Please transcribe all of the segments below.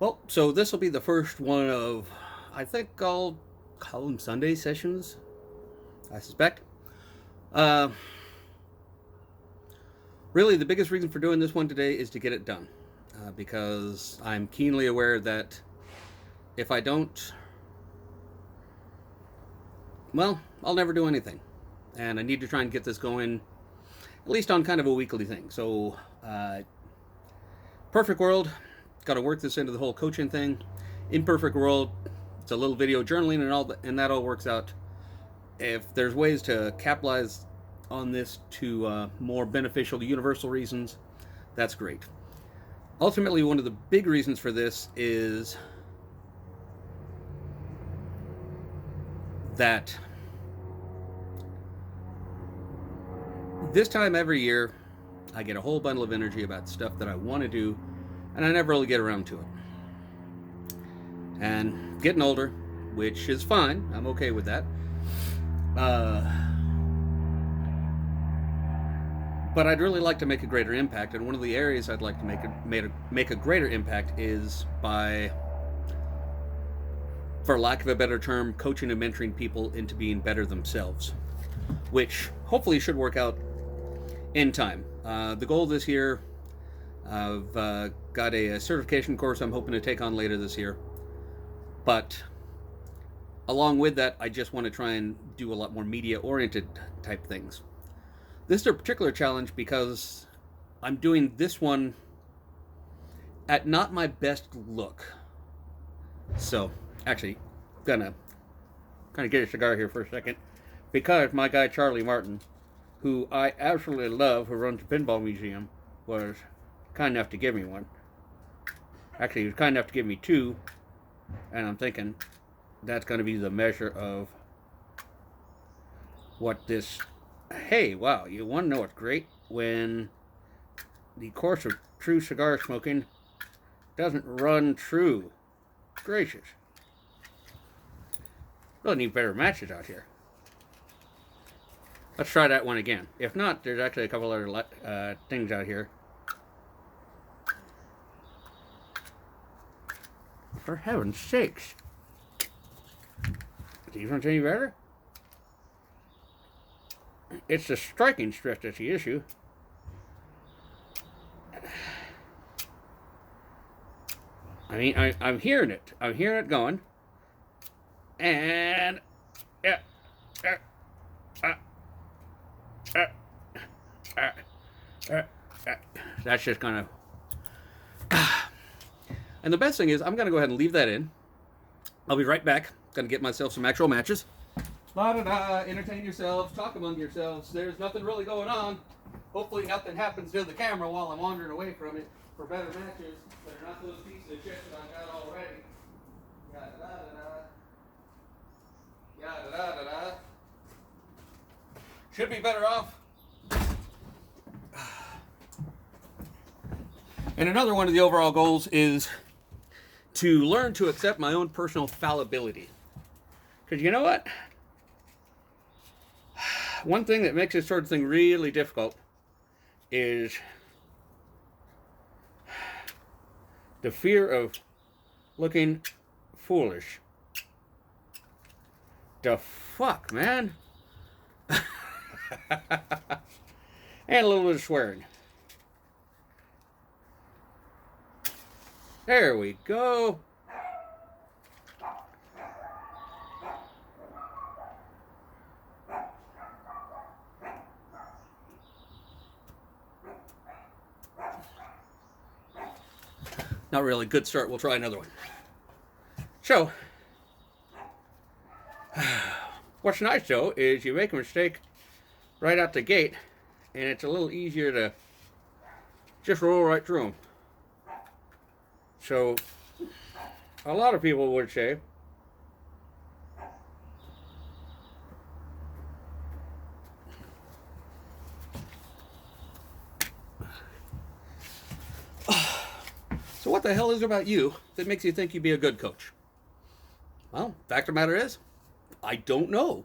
Well, so this will be the first one of, I think I'll call them Sunday sessions, I suspect. Uh, really, the biggest reason for doing this one today is to get it done. Because I'm keenly aware that if I don't, well, I'll never do anything. And I need to try and get this going, at least on kind of a weekly thing. So, perfect world, got to work this into the whole coaching thing. Imperfect world, it's a little video journaling and that all works out. If there's ways to capitalize on this to more beneficial, universal reasons, that's great. Ultimately, one of the big reasons for this is that this time every year, I get a whole bundle of energy about stuff that I want to do, and I never really get around to it. And getting older, which is fine, I'm okay with that. But I'd really like to make a greater impact, and one of the areas I'd like to make a greater impact is by, for lack of a better term, coaching and mentoring people into being better themselves, which hopefully should work out in time. The goal this year, I've got a certification course I'm hoping to take on later this year, but along with that, I just want to try and do a lot more media-oriented type things. This is a particular challenge because I'm doing this one at not my best look. So, actually, gonna kind of get a cigar here for a second, because my guy Charlie Martin, who I absolutely love, who runs the Pinball Museum, was kind enough to give me one. Actually, he was kind enough to give me two, and I'm thinking that's going to be the measure of what this... Hey, wow, you want to know what's great? When the course of true cigar smoking doesn't run true. Gracious. Really need better matches out here. Let's try that one again. If not, there's actually a couple other things out here. For heaven's sakes. These ones any better? It's the striking stress that's the issue. I mean, I'm hearing it. I'm hearing it going. And... yeah. That's just gonna... And the best thing is, I'm gonna go ahead and leave that in. I'll be right back. Gonna get myself some actual matches. La-da-da, entertain yourselves, talk among yourselves. There's nothing really going on. Hopefully nothing happens to the camera while I'm wandering away from it for better matches. But they're not those pieces of shit that I got already. Yada-da-da-da. Yada-da-da-da. Should be better off. And another one of the overall goals is to learn to accept my own personal fallibility. Because you know what? One thing that makes this sort of thing really difficult is the fear of looking foolish. The fuck, man? And a little bit of swearing. There we go. Not really. Good start. We'll try another one. So, what's nice though is you make a mistake right out the gate, and it's a little easier to just roll right through them. So, a lot of people would say, so what the hell is it about you that makes you think you'd be a good coach? Well, fact of the matter is, I don't know.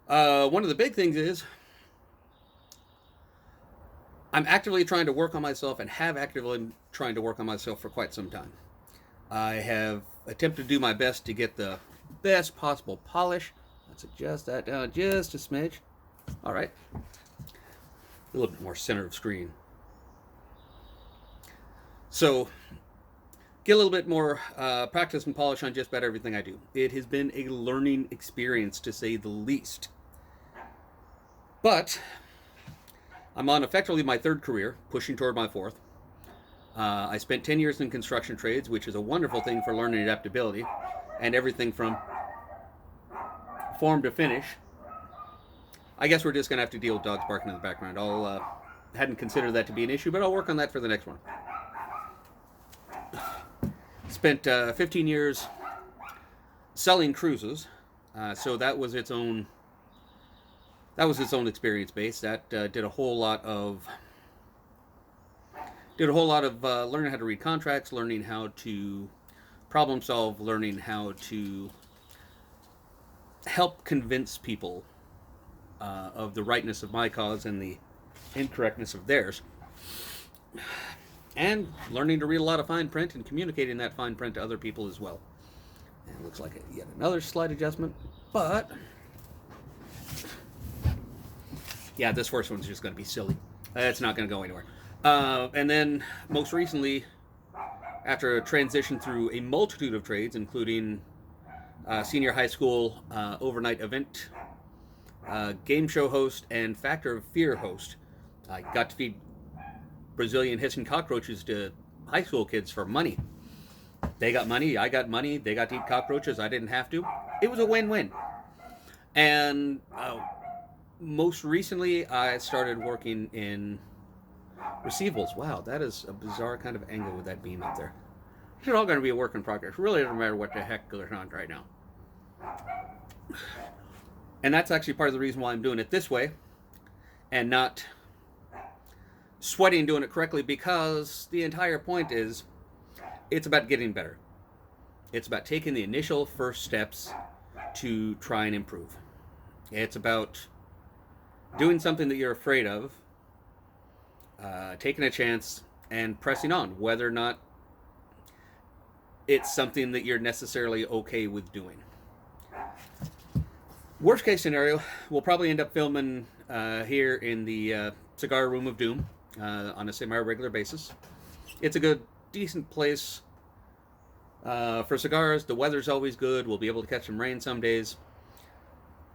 One of the big things is, I'm actively trying to work on myself and have actively trying to work on myself for quite some time. I have attempted to do my best to get the best possible polish. Let's adjust that down just a smidge. All right. A little bit more center of screen. So, get a little bit more practice and polish on just about everything I do. It has been a learning experience, to say the least. But I'm on effectively my third career, pushing toward my fourth. I spent 10 years in construction trades, which is a wonderful thing for learning adaptability, and everything from form to finish. I guess we're just going to have to deal with dogs barking in the background. Hadn't considered that to be an issue, but I'll work on that for the next one. Spent 15 years selling cruises, so that was its own experience base. That did a whole lot of learning how to read contracts, learning how to problem solve, learning how to help convince people of the rightness of my cause and the incorrectness of theirs, and learning to read a lot of fine print and communicating that fine print to other people as well. And it looks like yet another slight adjustment, but yeah, this first one's just going to be silly. It's not going to go anywhere. And then, most recently, after a transition through a multitude of trades, including senior high school overnight event, game show host, and Factor of Fear host, I got to feed Brazilian hissing cockroaches to high school kids for money. They got money, I got money, they got to eat cockroaches, I didn't have to. It was a win-win. And most recently, I started working in receivables. Wow, that is a bizarre kind of angle with that beam up there. It's all going to be a work in progress. Really doesn't matter what the heck goes on right now. And that's actually part of the reason why I'm doing it this way and not sweating doing it correctly, because the entire point is it's about getting better. It's about taking the initial first steps to try and improve. It's about doing something that you're afraid of, taking a chance and pressing on, whether or not it's something that you're necessarily okay with doing. Worst case scenario, we'll probably end up filming here in the Cigar Room of Doom on a semi-regular basis. It's a good, decent place for cigars. The weather's always good. We'll be able to catch some rain some days.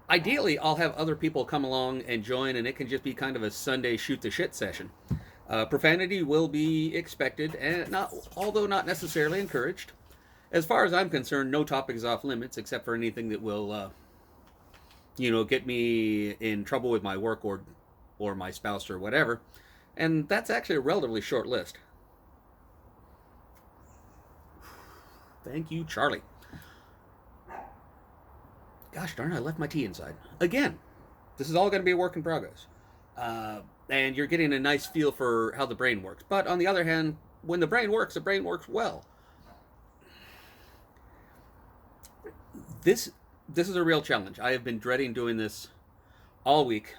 Ideally, I'll have other people come along and join, and it can just be kind of a Sunday shoot-the-shit session. Profanity will be expected, and although not necessarily encouraged. As far as I'm concerned, no topic is off limits, except for anything that will, get me in trouble with my work or my spouse or whatever. And that's actually a relatively short list. Thank you, Charlie. Gosh darn, I left my tea inside. Again, this is all going to be a work in progress. And you're getting a nice feel for how the brain works. But on the other hand, when the brain works well. This is a real challenge. I have been dreading doing this all week.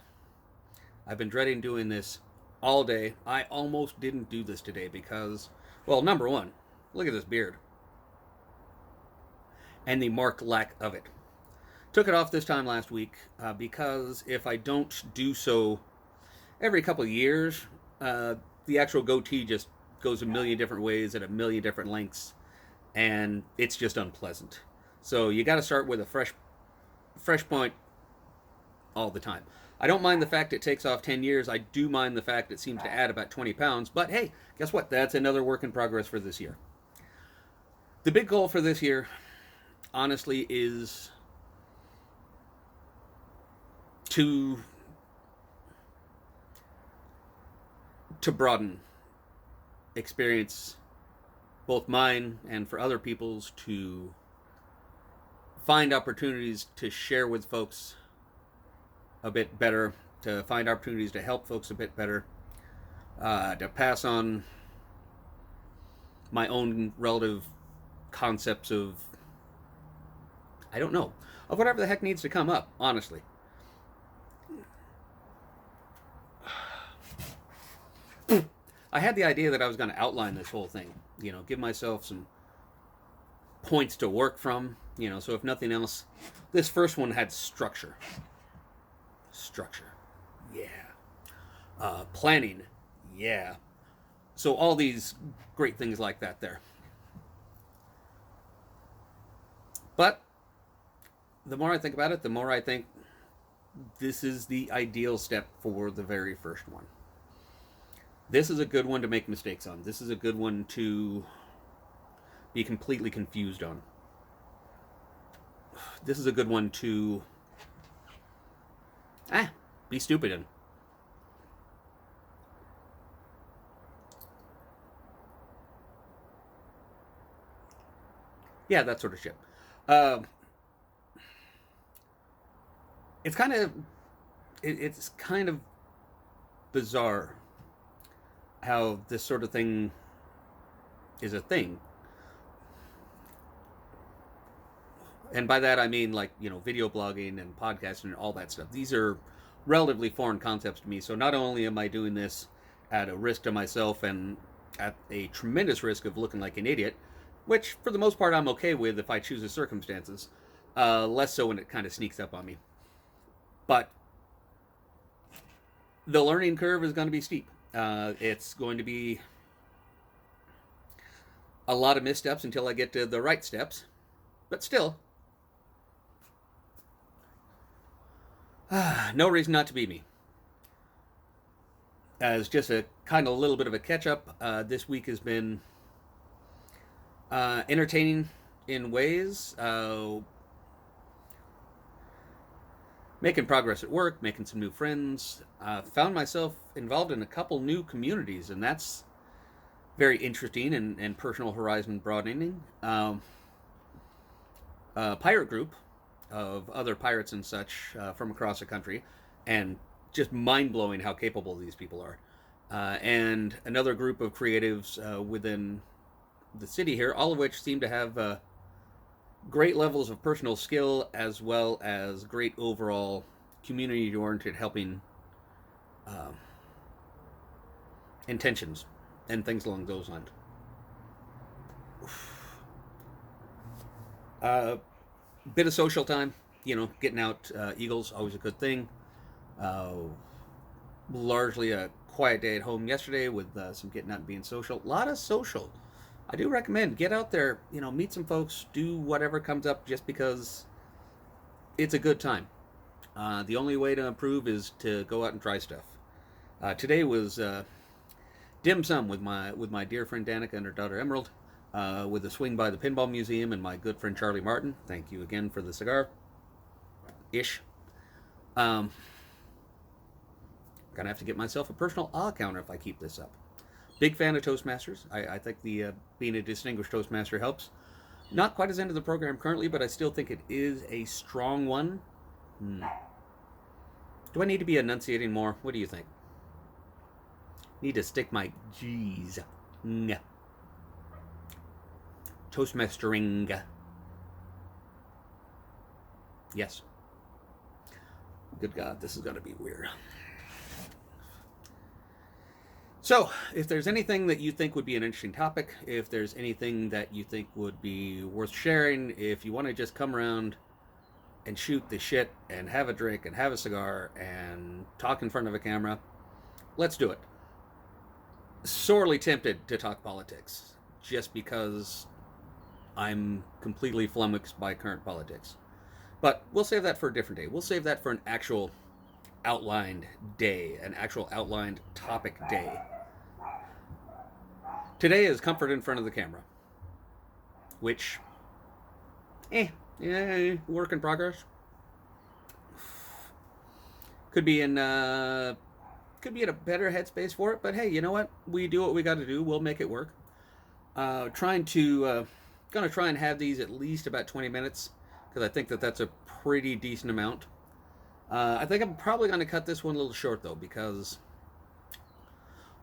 I've been dreading doing this all day. I almost didn't do this today because, well, number one, look at this beard. And the marked lack of it. Took it off this time last week because if I don't do so every couple of years, the actual goatee just goes a million different ways at a million different lengths, and it's just unpleasant. So you got to start with a fresh point all the time. I don't mind the fact it takes off 10 years. I do mind the fact it seems to add about 20 pounds. But hey, guess what? That's another work in progress for this year. The big goal for this year, honestly, is to broaden experience, both mine and for other people's, to find opportunities to share with folks a bit better, to find opportunities to help folks a bit better, to pass on my own relative concepts of, I don't know, of whatever the heck needs to come up, honestly. I had the idea that I was going to outline this whole thing, give myself some points to work from, so if nothing else, this first one had structure. Structure. Yeah. Planning. Yeah. So all these great things like that there. But the more I think about it, the more I think this is the ideal step for the very first one. This is a good one to make mistakes on. This is a good one to be completely confused on. This is a good one to be stupid in. Yeah, that sort of shit. It's kind of it's kind of bizarre how this sort of thing is a thing. And by that I mean, like, video blogging and podcasting and all that stuff. These are relatively foreign concepts to me. So not only am I doing this at a risk to myself and at a tremendous risk of looking like an idiot, which for the most part I'm okay with if I choose the circumstances, less so when it kind of sneaks up on me. But the learning curve is going to be steep. It's going to be a lot of missteps until I get to the right steps. But still, no reason not to be me. As just a kind of a little bit of a catch-up, this week has been entertaining in ways. Making progress at work, making some new friends. Found myself involved in a couple new communities, and that's very interesting and personal horizon broadening. Pirate group of other pirates and such from across the country, and just mind-blowing how capable these people are. And another group of creatives within the city here, all of which seem to have great levels of personal skill as well as great overall community-oriented helping intentions and things along those lines. Bit of social time, getting out eagles, always a good thing. Largely a quiet day at home yesterday with some getting out and being social. A lot of social. I do recommend get out there, meet some folks, do whatever comes up just because it's a good time. The only way to improve is to go out and try stuff. Today was dim sum with my dear friend Danica and her daughter Emerald, with a swing by the Pinball Museum and my good friend Charlie Martin. Thank you again for the cigar. Ish. Gonna have to get myself a personal counter if I keep this up. Big fan of Toastmasters. I think the being a distinguished Toastmaster helps. Not quite as into the program currently, but I still think it is a strong one. Do I need to be enunciating more? What do you think? Need to stick my G's. Toastmastering. Yes. Good God, this is going to be weird. So, if there's anything that you think would be an interesting topic, if there's anything that you think would be worth sharing, if you want to just come around and shoot the shit and have a drink and have a cigar and talk in front of a camera, let's do it. Sorely tempted to talk politics, just because I'm completely flummoxed by current politics. But we'll save that for a different day. We'll save that for an actual outlined day, an actual outlined topic day. Today is comfort in front of the camera, which, work in progress. Could be in a better headspace for it, but hey, you know what? We do what we got to do. We'll make it work. Gonna try and have these at least about 20 minutes, because I think that's a pretty decent amount. I think I'm probably going to cut this one a little short, though, because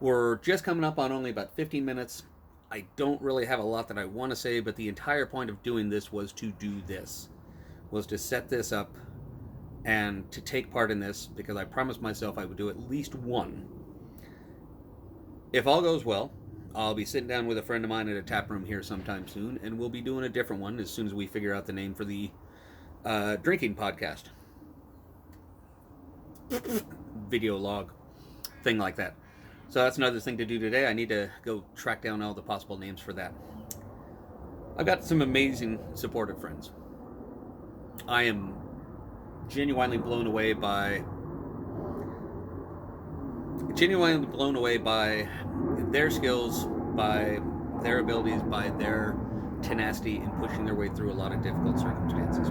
we're just coming up on only about 15 minutes. I don't really have a lot that I want to say, but the entire point of doing this was to do this. Was to set this up and to take part in this, because I promised myself I would do at least one. if all goes well, I'll be sitting down with a friend of mine at a tap room here sometime soon, and we'll be doing a different one as soon as we figure out the name for the drinking podcast. Video log, thing like that. So that's another thing to do today. I need to go track down all the possible names for that. I've got some amazing supportive friends. I am genuinely blown away by their skills, by their abilities, by their tenacity in pushing their way through a lot of difficult circumstances.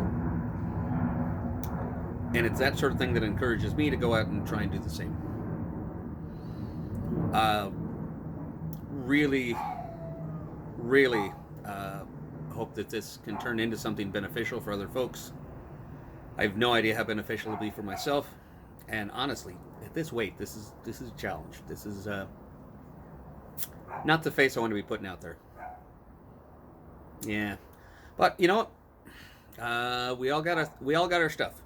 And it's that sort of thing that encourages me to go out and try and do the same. Really, really hope that this can turn into something beneficial for other folks. I have no idea how beneficial it'll be for myself, and honestly, at this weight, this is a challenge. This is not the face I want to be putting out there. Yeah, but you know what? We all got our stuff.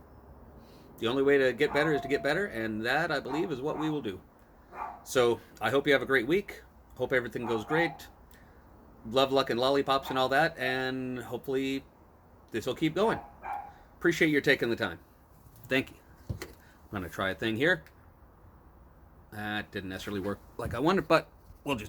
The only way to get better is to get better, and that, I believe, is what we will do. So I hope you have a great week. Hope everything goes great. Love, luck, and lollipops and all that, and hopefully this will keep going. Appreciate your taking the time. Thank you. I'm going to try a thing here. That didn't necessarily work like I wanted, but we'll just do